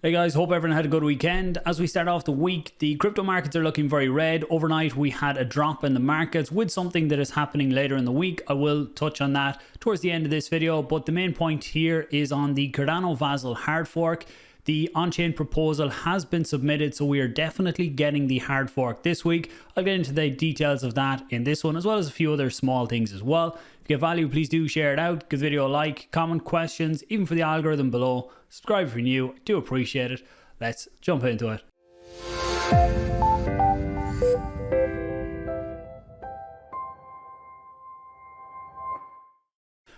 Hey guys, hope everyone had a good weekend. As we start off the week, the crypto markets are looking very red. Overnight, we had a drop in the markets with something that is happening later in the week. I will touch on that towards the end of this video, but the main point here is on the Cardano Vasil hard fork. The on-chain proposal has been submitted, so we are definitely getting the hard fork this week. I'll get into the details of that in this one, as well as a few other small things as well. If you get value, please do share it out, give the video a like, comment, questions, even for the algorithm below. Subscribe if you're new, I do appreciate it. Let's jump into it.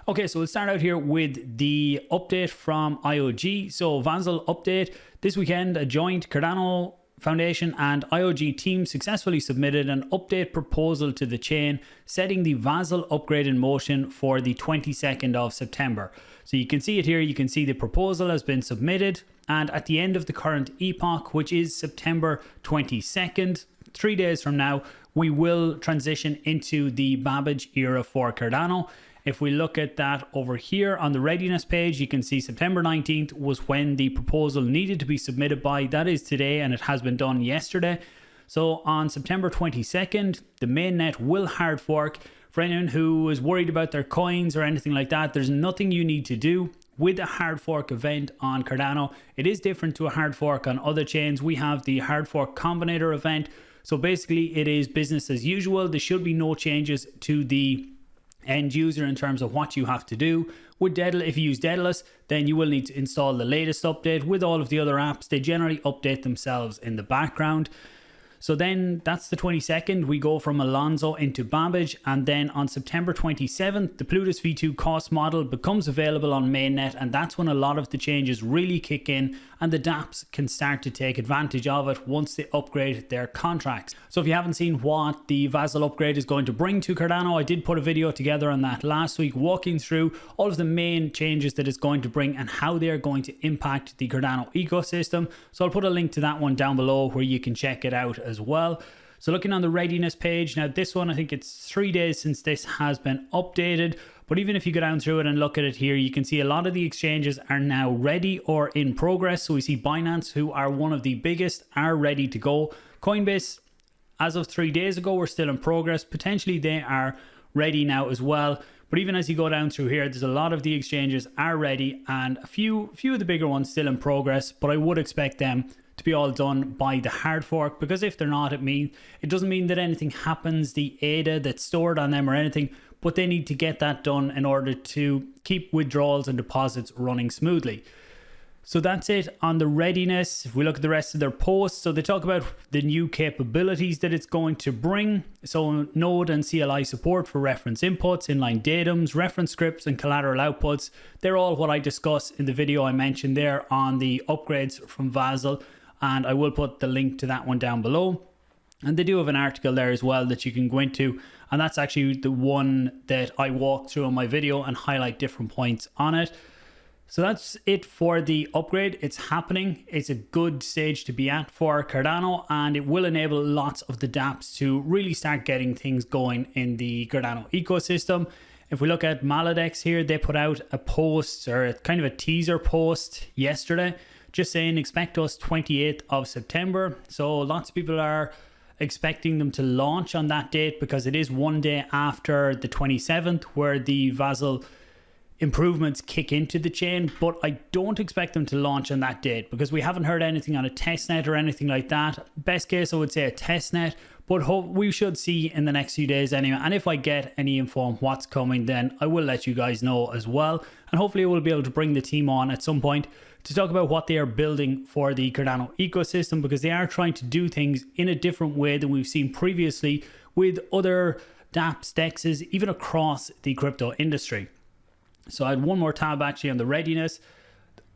Okay, so we'll start out here with the update from IOG. So Vasil update, this weekend a joint Cardano Foundation and IOG team successfully submitted an update proposal to the chain, setting the Vasil upgrade in motion for the 22nd of September. So you can see it here, you can see the proposal has been submitted, and at the end of the current epoch, which is September 22nd, 3 days from now, we will transition into the Babbage era for Cardano. If we look at that over here on the readiness page, you can see September 19th was when the proposal needed to be submitted by. That is today, and it has been done yesterday. So on September 22nd, the mainnet will hard fork. For anyone who is worried about their coins or anything like that, there's nothing you need to do with a hard fork event on Cardano. It is different to a hard fork on other chains. We have the hard fork combinator event. So basically it is business as usual. There should be no changes to the end user in terms of what you have to do. With Daedalus, if you use Daedalus, then you will need to install the latest update. With all of the other apps, they generally update themselves in the background. So then that's the 22nd, we go from Alonzo into Babbage, and then on September 27th, the Plutus V2 cost model becomes available on mainnet, and that's when a lot of the changes really kick in and the dApps can start to take advantage of it once they upgrade their contracts. So if you haven't seen what the Vasil upgrade is going to bring to Cardano, I did put a video together on that last week, walking through all of the main changes that it's going to bring and how they are going to impact the Cardano ecosystem. So I'll put a link to that one down below where you can check it out as well. So looking on the readiness page, now this one, I think it's 3 days since this has been updated, but even if you go down through it and look at it here, you can see a lot of the exchanges are now ready or in progress. So we see Binance, who are one of the biggest, are ready to go. Coinbase, as of 3 days ago, were still in progress. Potentially they are ready now as well. But even as you go down through here, there's a lot of the exchanges are ready and a few of the bigger ones still in progress, but I would expect them to be all done by the hard fork, because if they're not, it doesn't mean that anything happens, the ADA that's stored on them or anything, but they need to get that done in order to keep withdrawals and deposits running smoothly. So that's it on the readiness. If we look at the rest of their posts, so they talk about the new capabilities that it's going to bring. So Node and CLI support for reference inputs, inline datums, reference scripts, and collateral outputs. They're all what I discussed in the video I mentioned there on the upgrades from Vasil, and I will put the link to that one down below. And they do have an article there as well that you can go into, and that's actually the one that I walked through in my video and highlight different points on it. So that's it for the upgrade. It's happening. It's a good stage to be at for Cardano, and it will enable lots of the dApps to really start getting things going in the Cardano ecosystem. If we look at Maladex here, they put out a post, or kind of a teaser post yesterday, just saying expect us 28th of September. So lots of people are expecting them to launch on that date, because it is 1 day after the 27th where the Vasil improvements kick into the chain. But I don't expect them to launch on that date, because we haven't heard anything on a testnet or anything like that. Best case, I would say a testnet, but we should see in the next few days anyway. And if I get any info on what's coming, then I will let you guys know as well. And hopefully we'll be able to bring the team on at some point to talk about what they are building for the Cardano ecosystem, because they are trying to do things in a different way than we've seen previously with other dApps, DEXs, even across the crypto industry. So I had one more tab actually on the readiness.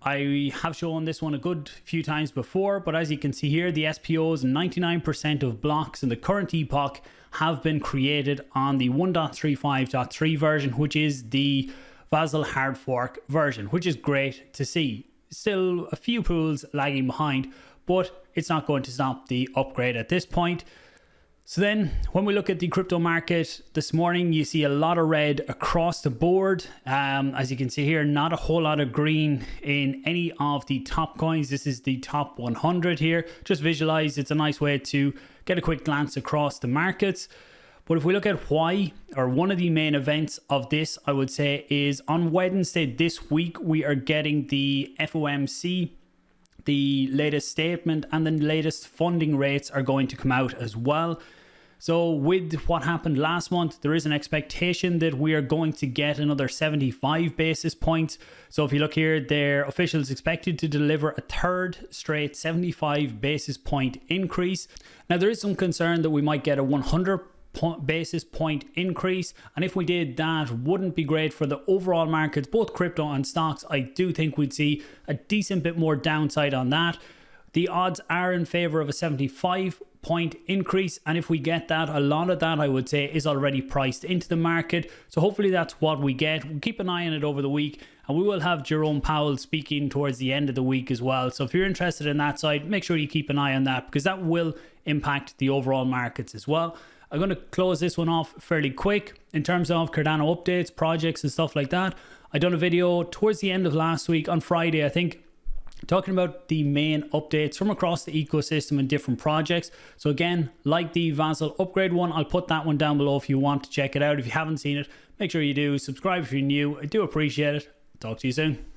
I have shown this one a good few times before, but as you can see here, the SPOs and 99% of blocks in the current epoch have been created on the 1.35.3 version, which is the Vasil hard fork version, which is great to see. Still a few pools lagging behind, but it's not going to stop the upgrade at this point. So then when we look at the crypto market this morning, you see a lot of red across the board. As you can see here, not a whole lot of green in any of the top coins. This is the top 100 here. Just visualize, it's a nice way to get a quick glance across the markets. But if we look at why, or one of the main events of this, I would say, is on Wednesday this week, we are getting the FOMC. The latest statement and the latest funding rates are going to come out as well. So with what happened last month, there is an expectation that we are going to get another 75 basis points. So if you look here, their officials expected to deliver a third straight 75 basis point increase. Now there is some concern that we might get a 100 basis point increase, and if we did, that wouldn't be great for the overall markets, both crypto and stocks. I do think we'd see a decent bit more downside on that. The odds are in favor of a 75 point increase, and if we get that, a lot of that I would say is already priced into the market. So hopefully that's what we get. We'll keep an eye on it over the week, and we will have Jerome Powell speaking towards the end of the week as well. So if you're interested in that side, make sure you keep an eye on that, because that will impact the overall markets as well. I'm going to close this one off fairly quick in terms of Cardano updates, projects and stuff like that. I done a video towards the end of last week on Friday, I think, talking about the main updates from across the ecosystem and different projects. So again, like the Vasil upgrade one, I'll put that one down below if you want to check it out. If you haven't seen it, make sure you do. Subscribe if you're new. I do appreciate it. Talk to you soon.